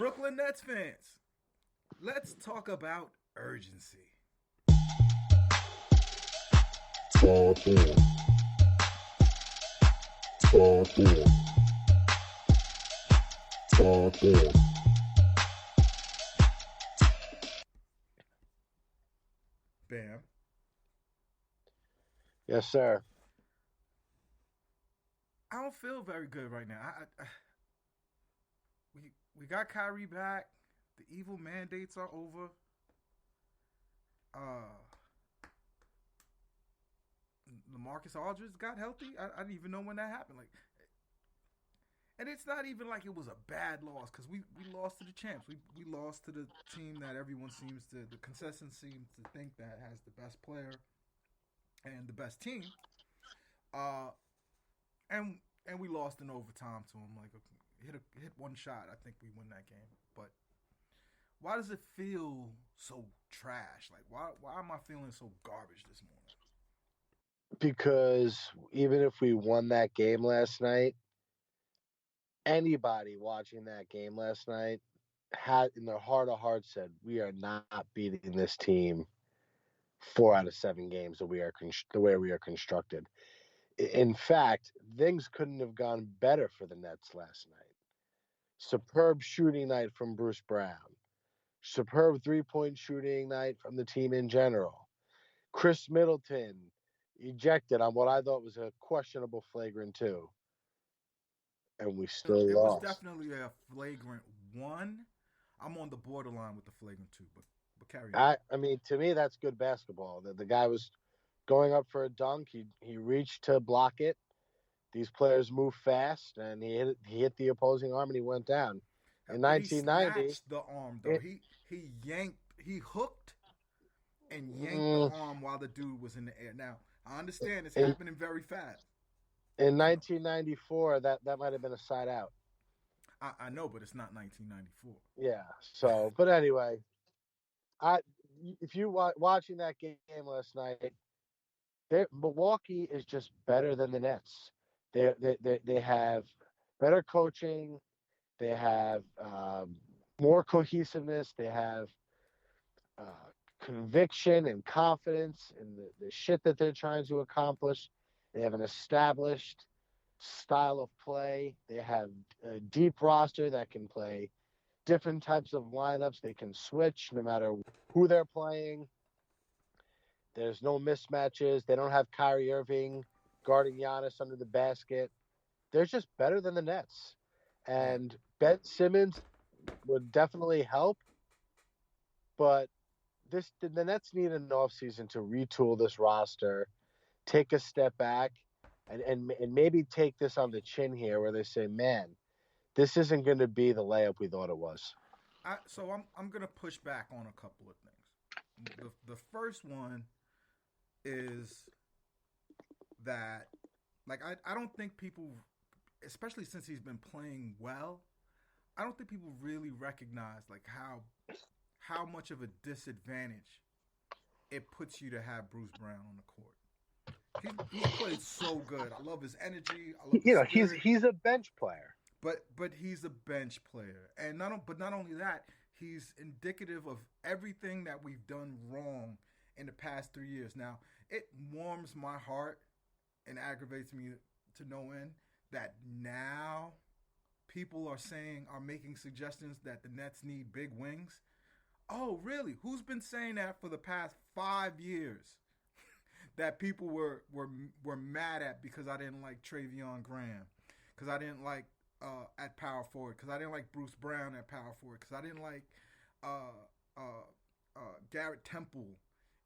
Brooklyn Nets fans, let's talk about urgency. Top on, top on, top on. Bam. Yes, sir. I don't feel very good right now. We got Kyrie back. The evil mandates are over. Uh, LaMarcus Aldridge got healthy. I didn't even know when that happened. And it's not even like it was a bad loss because we lost to the champs. We lost to the team that everyone seems to, the consensus seems to think that has the best player and the best team. Uh, and and we lost in overtime to them. Like hit one shot, I think we win that game. But why does it feel so trash? Like why am I feeling so garbage this morning? Because even if we won that game last night, anybody watching that game last night had in their heart of hearts said, we are not beating this team 4 out of 7 games the way we are constructed. In fact, things couldn't have gone better for the Nets last night. Superb shooting night from Bruce Brown. Superb three-point shooting night from the team in general. Chris Middleton ejected on what I thought was a questionable flagrant 2. And we still It was lost. definitely a flagrant one. I'm on the borderline with the flagrant two, but carry on. I mean, to me, that's good basketball. The guy was going up for a dunk. He reached to block it. These players move fast, and he hit the opposing arm, and he went down. In But he 1990, snatched the arm though. it, He hooked and yanked the mm, arm while the dude was in the air. Now I understand it's in happening very fast. in You know, 1994, that might have been a side out. I know, but it's not 1994. Yeah. So, but anyway, I if you watching that game last night, Milwaukee is just better than the Nets. They have better coaching. They have more cohesiveness. They have uh, conviction and confidence in the shit that they're trying to accomplish. They have an established style of play. They have a deep roster that can play different types of lineups. They can switch no matter who they're playing. There's no mismatches. They don't have Kyrie Irving guarding Giannis under the basket. They're just better than the Nets. Right. And Ben Simmons would definitely help, but the Nets need an offseason to retool this roster, take a step back, and maybe take this on the chin here where they say, man, this isn't going to be the layup we thought it was. So I'm gonna push back on a couple of things. The first one is that I don't think people, especially since he's been playing well, I don't think people really recognize like how much of a disadvantage it puts you to have Bruce Brown on the court. He's played so good. I love his energy. I love his spirit. He's a bench player. But he's a bench player, and not only that, he's indicative of everything that we've done wrong in the past 3 years. Now it warms my heart and aggravates me to no end that now people are making suggestions that the Nets need big wings. Oh, really? Who's been saying that for the past 5 years? That people were mad at because I didn't like Travion Graham, because I didn't like at power forward, because I didn't like Bruce Brown at power forward, because I didn't like uh, uh, Garrett Temple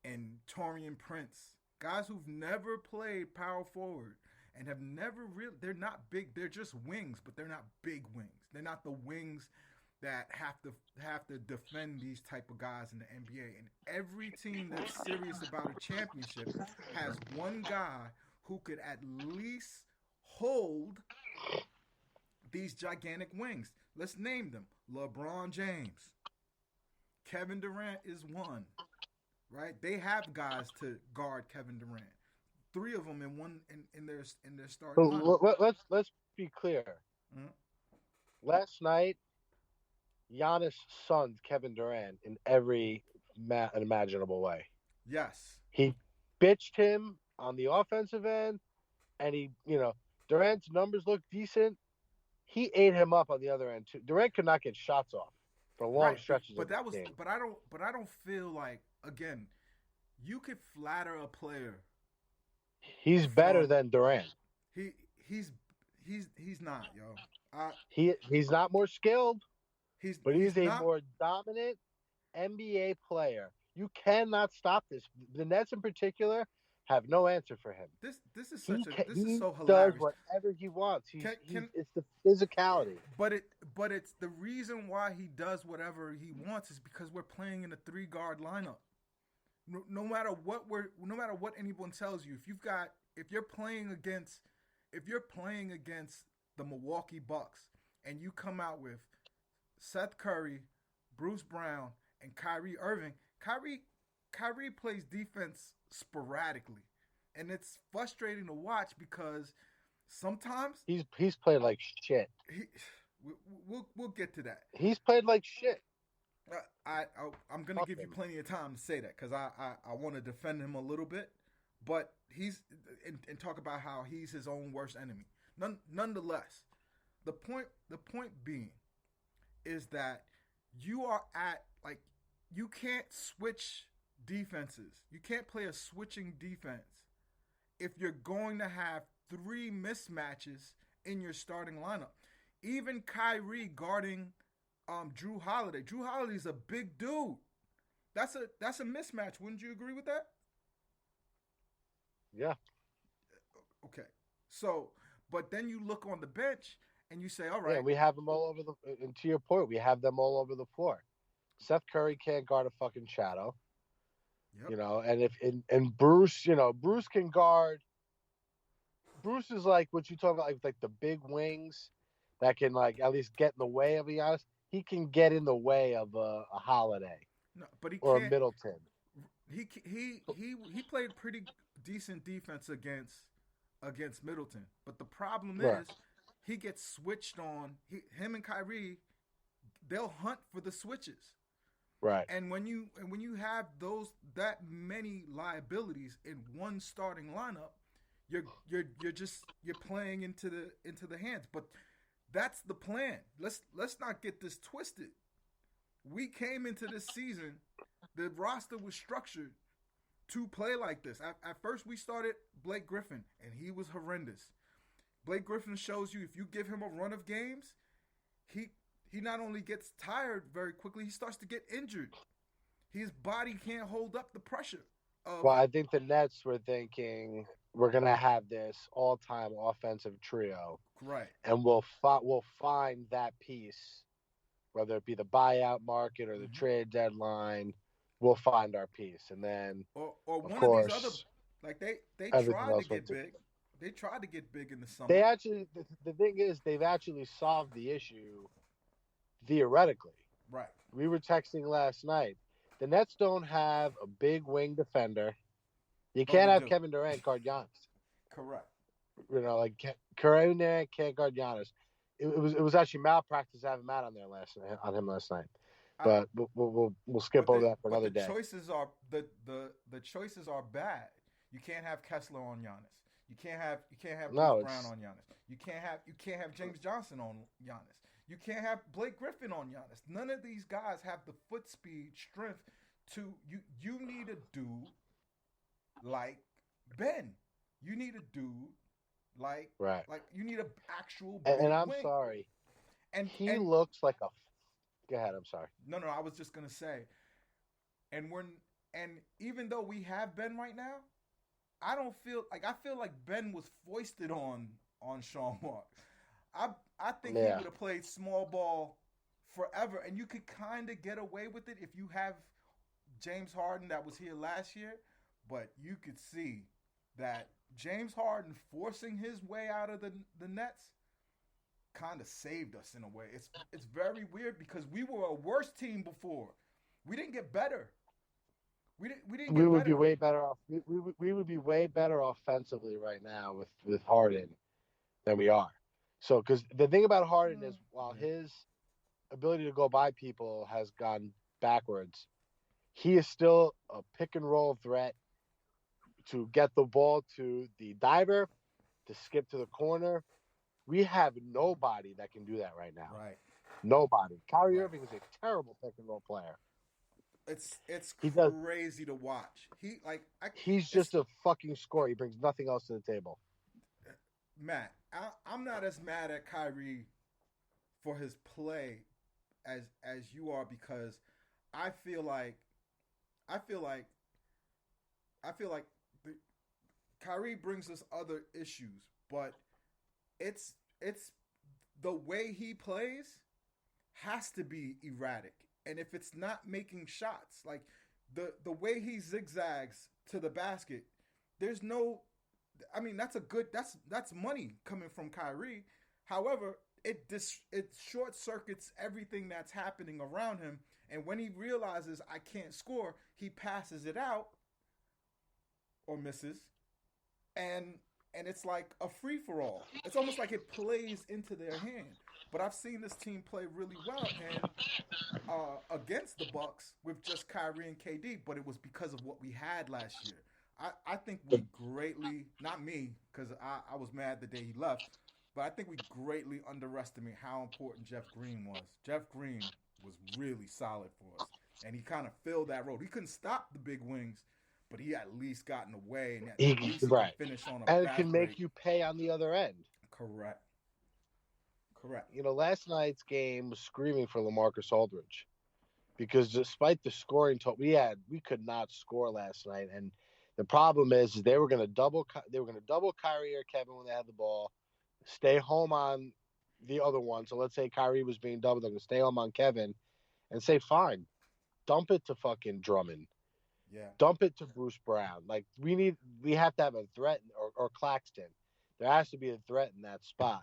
and Torian Prince, guys who've never played power forward and have never really. They're not big. They're just wings, but they're not big wings. They're not the wings that have to defend these type of guys in the NBA. And every team that's serious about a championship has one guy who could at least hold these gigantic wings. Let's name them. LeBron James. Kevin Durant is one, right? They have guys to guard Kevin Durant. Three of them in their starting lineup. Let's be clear. Mm-hmm. Last night, Giannis sunned Kevin Durant in every imaginable way. Yes. He bitched him on the offensive end, and Durant's numbers look decent. He ate him up on the other end too. Durant could not get shots off for long Right, stretches of this game. but I don't feel like, again, you could flatter a player He's better from than Durant. he he's he's not, yo. I He's not more skilled, but he's he's a not. more dominant NBA player. You cannot stop this. The Nets in particular have no answer for him. This is He so does hilarious. whatever he wants. He's Can it's the physicality. but it's the reason why he does whatever he wants is because we're playing in a three guard lineup. No matter what anyone tells you, if you're playing against the Milwaukee Bucks and you come out with Seth Curry, Bruce Brown, and Kyrie Irving, Kyrie plays defense sporadically, and it's frustrating to watch because sometimes He's played like shit. he, we'll get to that. He's played like shit. I'm gonna Fuck give you him. plenty of time to say that because I want to defend him a little bit, but and talk about how he's his own worst enemy. Nonetheless, the point being is that you are at, like, you can't switch defenses. You can't play a switching defense if you're going to have three mismatches in your starting lineup. Even Kyrie guarding Drew Holiday. Drew Holiday's a big dude. That's a mismatch. Wouldn't you agree with that? Yeah. Okay. So, but then you look on the bench and you say, all Yeah, right, we have them all over the. And to your point, we have them all over the floor. Seth Curry can't guard a fucking shadow, yep, and if and Bruce, Bruce can guard. Bruce is like what you talk about, like the big wings that can like at least get in the way of Giannis. He can get in the way of a Holiday no, but he or a can't. Middleton. He played pretty decent defense against Middleton, but the problem Right. is he gets switched on. Him and Kyrie, they'll hunt for the switches. Right. And when you have that many liabilities in one starting lineup, you're playing into the hands. But that's the plan. Let's not get this twisted. We came into this season, the roster was structured to play like this. At first, we started Blake Griffin, and he was horrendous. Blake Griffin shows you if you give him a run of games, he not only gets tired very quickly, he starts to get injured. His body can't hold up the pressure of Well, I think the Nets were thinking we're gonna have this all-time offensive trio, right. and we'll find that piece, whether it be the buyout market or the Mm-hmm. trade deadline. We'll find our piece, and then Or of one of these other, course like they everything tried to else went get to. big. They tried to get big in the They summer. actually the thing is they've actually solved the issue theoretically. Right. We were texting last night. The Nets don't have a big wing defender. You Oh, can't they have do. Kevin Durant guard Giannis. Correct. Like Kevin Durant can't guard Giannis. It was actually malpractice having Matt on him last night. I, But we'll skip over that for but another the day. choices are the choices are bad. You can't have Kessler on Giannis. You can't have Bruce No, Brown it's on Giannis. You can't have James Johnson on Giannis. You can't have Blake Griffin on Giannis. None of these guys have the foot speed, strength to you need a dude like Ben. You need a dude like right. you need an actual And big I'm wing. sorry. And He looks like a. Go ahead. I'm sorry. no, I was just gonna say, and we're and even though we have Ben right now, I feel like Ben was foisted on Sean Mark. I think he Yeah. would have played small ball forever, and you could kind of get away with it if you have James Harden that was here last year, but you could see that James Harden forcing his way out of the Nets kind of saved us in a way. It's very weird because we were a worse team before. We didn't get better. We didn't We get would be better. way better off. We would be way better offensively right now with Harden than we are. So, because the thing about Harden is, while Yeah. his ability to go by people has gone backwards. He is still a pick and roll threat to get the ball to the diver, to skip to the corner. We have nobody that can do that right now. Right. Nobody. Kyrie Right. Irving is a terrible pick and roll player. It's He does. crazy to watch. He's It's just a fucking scorer. He brings nothing else to the table. Matt. I'm not as mad at Kyrie for his play as you are because I feel like I feel like I feel like the, Kyrie brings us other issues, but it's the way he plays has to be erratic. And if it's not making shots, like the way he zigzags to the basket, there's no I mean that's money coming from Kyrie. However, it short circuits everything that's happening around him, and when he realizes I can't score, he passes it out or misses, and it's like a free for all. It's almost like it plays into their hand. But I've seen this team play really well, and against the Bucks with just Kyrie and KD, but it was because of what we had last year. I think we greatly, not me, because I was mad the day he left, but I think we greatly underestimate how important Jeff Green was. Jeff Green was really solid for us, and he kind of filled that role. He couldn't stop the big wings, but he at least got in the way, and at least he Right. can finish on a And it fast can break. make you pay on the other end. Correct. Correct. You know, last night's game was screaming for LaMarcus Aldridge because despite the scoring total we could not score last night, and the problem is they were going to double Kyrie or Kevin when they had the ball, stay home on the other one. So let's say Kyrie was being doubled, they're going to stay home on Kevin and say, fine, dump it to fucking Drummond. Yeah. Dump it to Bruce Brown. Like we have to have a threat or Claxton. There has to be a threat in that spot.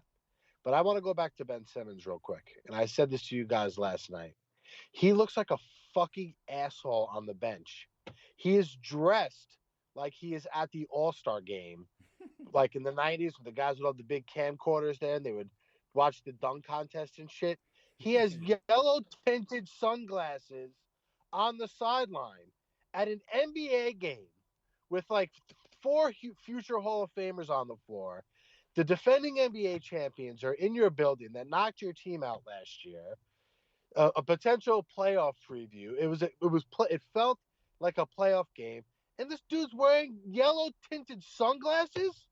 But I want to go back to Ben Simmons real quick. And I said this to you guys last night. He looks like a fucking asshole on the bench. He is dressed like he is at the All-Star game. Like in the 90s when the guys would have the big camcorders there and they would watch the dunk contest and shit. He has yellow tinted sunglasses on the sideline at an NBA game with like four future Hall of Famers on the floor. The defending NBA champions are in your building that knocked your team out last year. A potential playoff preview. It felt like a playoff game, and this dude's wearing yellow tinted sunglasses.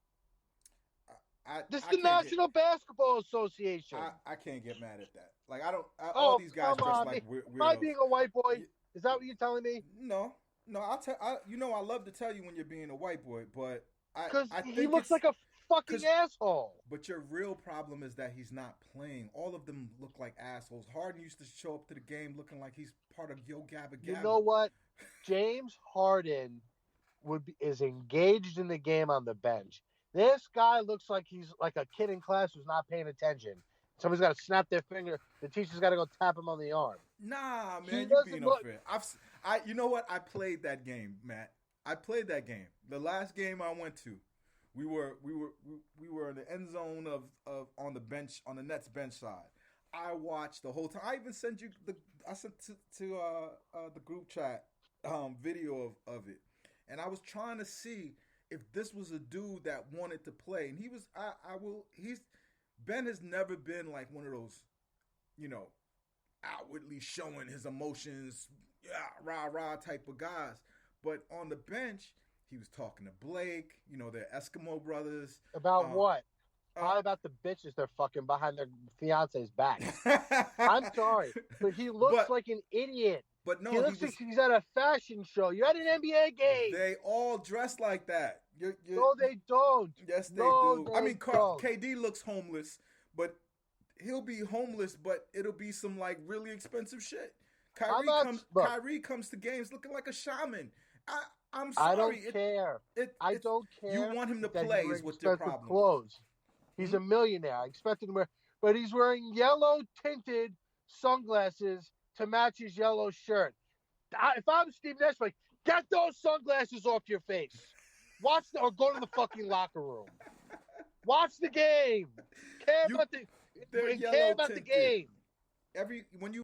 This is the National Basketball Association. I can't get mad at that. Like I don't. Oh, all these guys come dress on, like Am weirdos. I being a white boy? Is that what you're telling me? No. I'll tell. You know, I love to tell you when you're being a white boy, but Because I he think looks like a fucking asshole. But your real problem is that he's not playing. All of them look like assholes. Harden used to show up to the game looking like he's part of Yo Gabba Gabba. You know what? James Harden is engaged in the game on the bench. This guy looks like he's like a kid in class who's not paying attention. Somebody's got to snap their finger. The teacher's got to go tap him on the arm. Nah, man, you're being unfair. You know what? I played that game, Matt. I played that game. The last game I went to, we were in the end zone of on the bench on the Nets bench side. I watched the whole time. I even sent you I sent to the group chat video of it, and I was trying to see if this was a dude that wanted to play, and he was. Ben has never been like one of those, you know, outwardly showing his emotions, rah rah type of guys. But on the bench, he was talking to Blake, you know, the Eskimo brothers. About what? Probably about the bitches they're fucking behind their fiance's back. I'm sorry, but he looks like an idiot. But no, he looks like he's at a fashion show. You're at an NBA game. They all dress like that. No, they don't. Yes, they do. I mean, KD looks homeless, but he'll be homeless, but it'll be some like really expensive shit. Kyrie comes to games looking like a shaman. I'm sorry. I don't care. I don't care. You want him to play is what your problem clothes. He's a millionaire. I expected him to wear, but he's wearing yellow tinted sunglasses to match his yellow shirt. If I'm Steve Nash, like, get those sunglasses off your face. Or go to the fucking locker room. Watch the game. Care about the game. every when you